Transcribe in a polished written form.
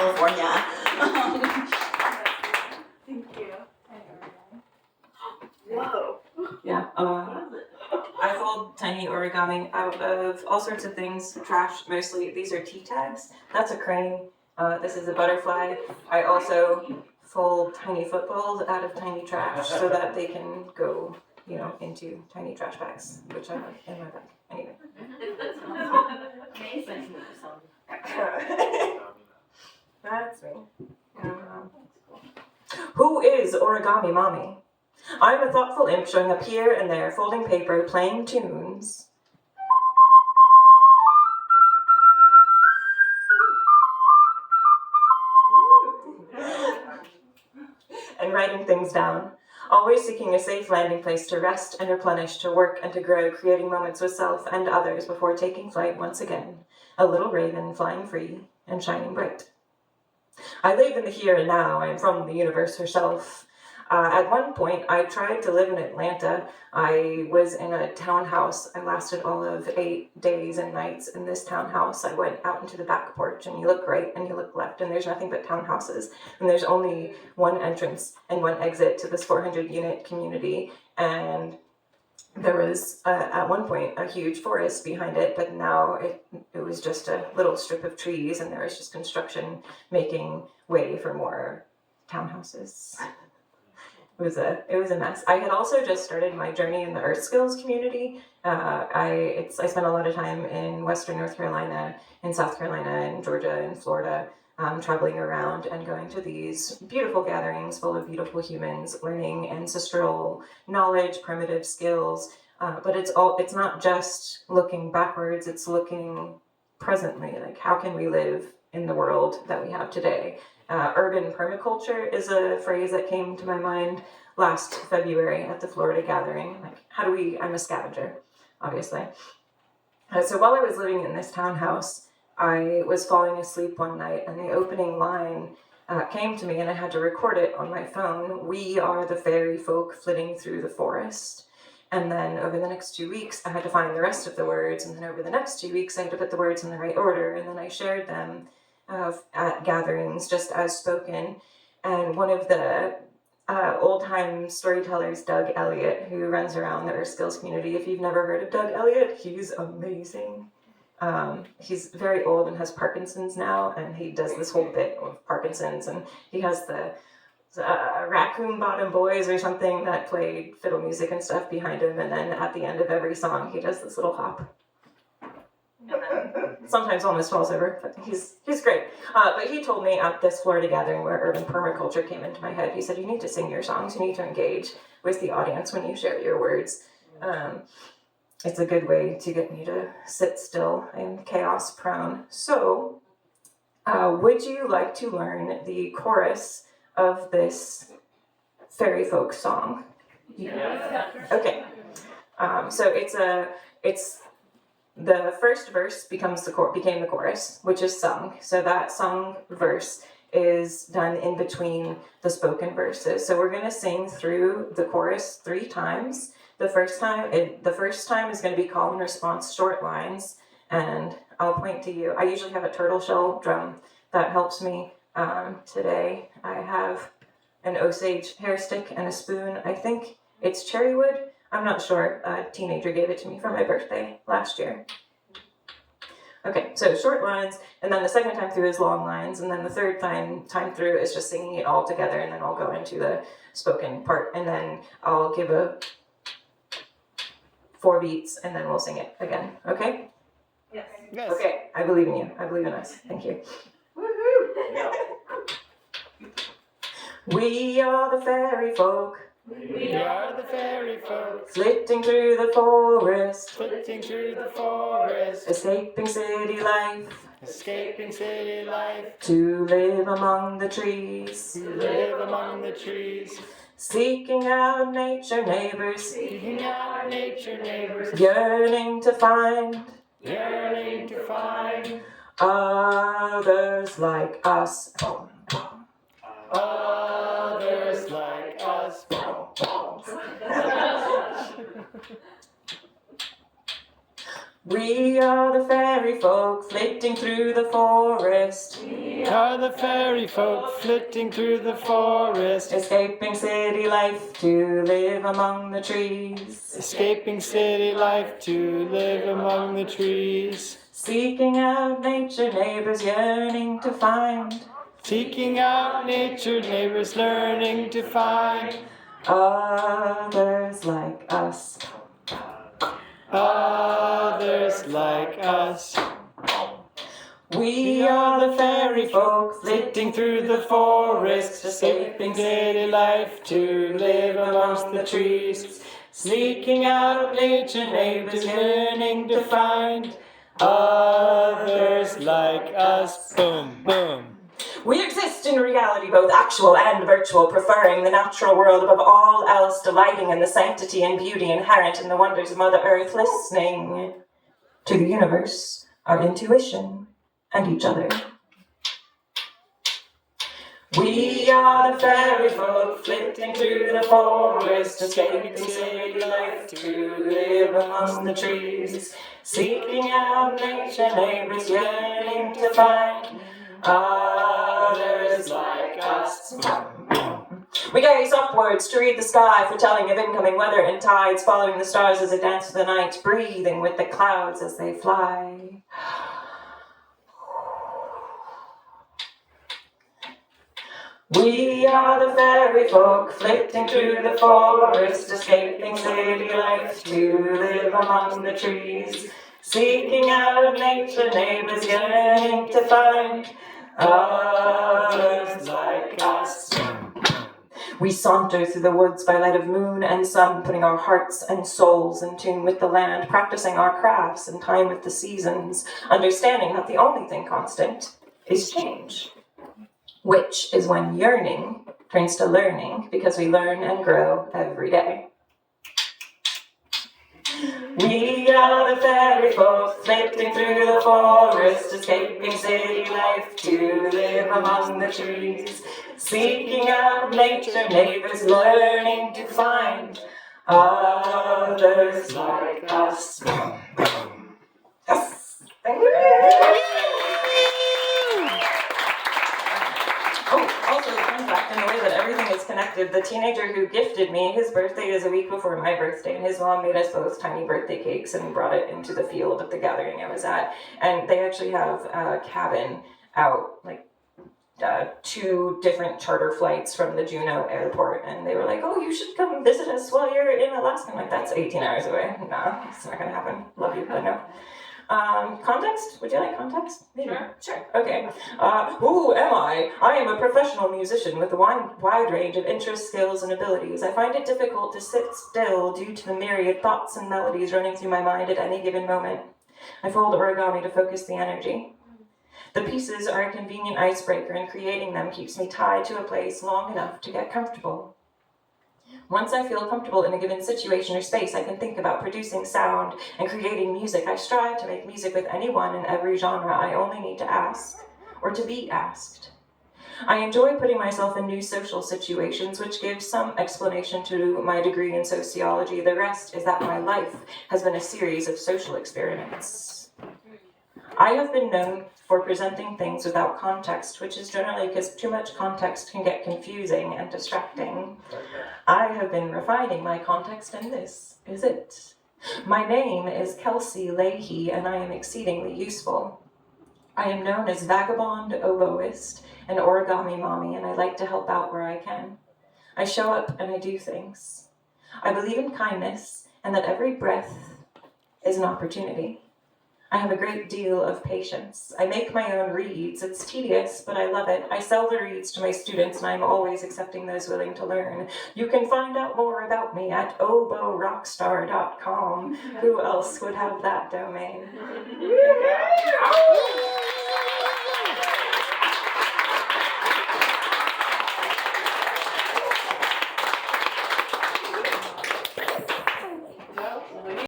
California. Thank you. Whoa. Yeah. I fold tiny origami out of all sorts of things, trash mostly. These are tea tags. That's a crane. This is a butterfly. I also fold tiny footballs out of tiny trash so that they can go, into tiny trash bags, which I have in my bag. Anyway. Amazing. That's me. Who is Origami Mami? I'm a thoughtful imp showing up here and there, folding paper, playing tunes. And writing things down. Always seeking a safe landing place to rest and replenish, to work and to grow, creating moments with self and others before taking flight once again. A little raven flying free and shining bright. I live in the here and now. I am from the universe herself. At one point, I tried to live in Atlanta. I was in a townhouse. I lasted all of 8 days and nights in this townhouse. I went out into the back porch, and you look right and you look left, and there's nothing but townhouses. And there's only one entrance and one exit to this 400-unit community. And there was, at one point, a huge forest behind it, but now it was just a little strip of trees, and there was just construction making way for more townhouses. It was a mess. I had also just started my journey in the Earth Skills community. I spent a lot of time in Western North Carolina, in South Carolina, in Georgia, and Florida, traveling around and going to these beautiful gatherings full of beautiful humans, learning ancestral knowledge, primitive skills. But it's not just looking backwards, it's looking presently. Like, how can we live in the world that we have today? Urban permaculture is a phrase that came to my mind last February at the Florida gathering. Like, I'm a scavenger, obviously. So while I was living in this townhouse, I was falling asleep one night, and the opening line came to me, and I had to record it on my phone. We are the fairy folk flitting through the forest. And then over the next 2 weeks, I had to find the rest of the words, and then over the next 2 weeks, I had to put the words in the right order, and then I shared them at gatherings just as spoken. And one of the old-time storytellers, Doug Elliott, who runs around the Earth Skills community. If you've never heard of Doug Elliott, he's amazing. He's very old and has Parkinson's now, and he does this whole bit of Parkinson's, and he has the Raccoon Bottom Boys or something that played fiddle music and stuff behind him, and then at the end of every song, he does this little hop. And then sometimes almost falls over, but he's great. But he told me at this Florida gathering where urban permaculture came into my head, he said, you need to sing your songs, you need to engage with the audience when you share your words. It's a good way to get me to sit still and chaos prone. So, would you like to learn the chorus of this fairy folk song? Yeah. Okay. So it's the first verse became the chorus, which is sung. So that sung verse is done in between the spoken verses. So we're going to sing through the chorus 3 times. The first time is going to be call and response short lines, and I'll point to you. I usually have a turtle shell drum that helps me. Today I have an Osage hair stick and a spoon. I think it's cherry wood. I'm not sure. A teenager gave it to me for my birthday last year. Okay, so short lines, and then the second time through is long lines, and then the third time through is just singing it all together, and then I'll go into the spoken part, and then I'll give 4 beats, and then we'll sing it again. Okay? Yes. Okay, I believe in you. I believe in us. Thank you. Woohoo! We are the fairy folk. We are the fairy folk, Flitting through the forest, flitting through the forest, escaping city life, escaping city life, to live among the trees, who live among the trees, seeking out nature neighbors, seeking out nature neighbors, yearning to find yearning to find others like us. others like us. We are the fairy folk flitting through the forest. We are the fairy folk flitting through the forest, Escaping city life to live among the trees. escaping city life to live among the trees. Seeking out nature, neighbors yearning to find. Seeking out nature, neighbors learning to find Others like us. others like us. We are the fairy folk flitting through the forest, Escaping city life to live amongst the trees. Seeking out nature, neighbors yearning to find others like us. Boom, boom. We exist in reality, both actual and virtual, preferring the natural world above all else, delighting in the sanctity and beauty inherent in the wonders of Mother Earth, listening to the universe, our intuition, and each other. We are the fairy folk flitting through the forest, escaping city life to live among the trees, seeking out nature, neighbors yearning to find others like us. We gaze upwards to read the sky, foretelling of incoming weather and tides, following the stars as they dance through the night, breathing with the clouds as they fly. We are the fairy folk flitting through the forest, escaping city life to live among the trees, seeking out nature, neighbors yearning to find others like us. We saunter through the woods by light of moon and sun, putting our hearts and souls in tune with the land, practicing our crafts in time with the seasons, understanding that the only thing constant is change, which is when yearning turns to learning, because we learn and grow every day. We are the fairy folk flitting through the forest, escaping city life to live among the trees, seeking out nature, neighbors learning to find others like us. Yes! Thank you! Oh, also, fun fact, in the way that everything is connected, the teenager who gifted me, his birthday is a week before my birthday, and his mom made us both tiny birthday cakes and brought it into the field at the gathering I was at. And they actually have a cabin out, like, 2 different charter flights from the Juneau airport, and they were like, oh, you should come visit us while you're in Alaska. I'm like, that's 18 hours away. Nah, it's not gonna happen. Love you, but no. Context? Would you like context? Maybe. Sure. Okay. Who am I? I am a professional musician with a wide range of interests, skills, and abilities. I find it difficult to sit still due to the myriad thoughts and melodies running through my mind at any given moment. I fold origami to focus the energy. The pieces are a convenient icebreaker, and creating them keeps me tied to a place long enough to get comfortable. Once I feel comfortable in a given situation or space, I can think about producing sound and creating music. I strive to make music with anyone in every genre. I only need to ask, or to be asked. I enjoy putting myself in new social situations, which gives some explanation to my degree in sociology. The rest is that my life has been a series of social experiments. I have been known for presenting things without context, which is generally because too much context can get confusing and distracting. I have been refining my context, and this is it. My name is Kelsey Leahy, and I am exceedingly useful. I am known as Vagabond Oboist and Origami Mami, and I like to help out where I can. I show up and I do things. I believe in kindness and that every breath is an opportunity. I have a great deal of patience. I make my own reeds. It's tedious, but I love it. I sell the reeds to my students, and I'm always accepting those willing to learn. You can find out more about me at oborockstar.com. Who else would have that domain?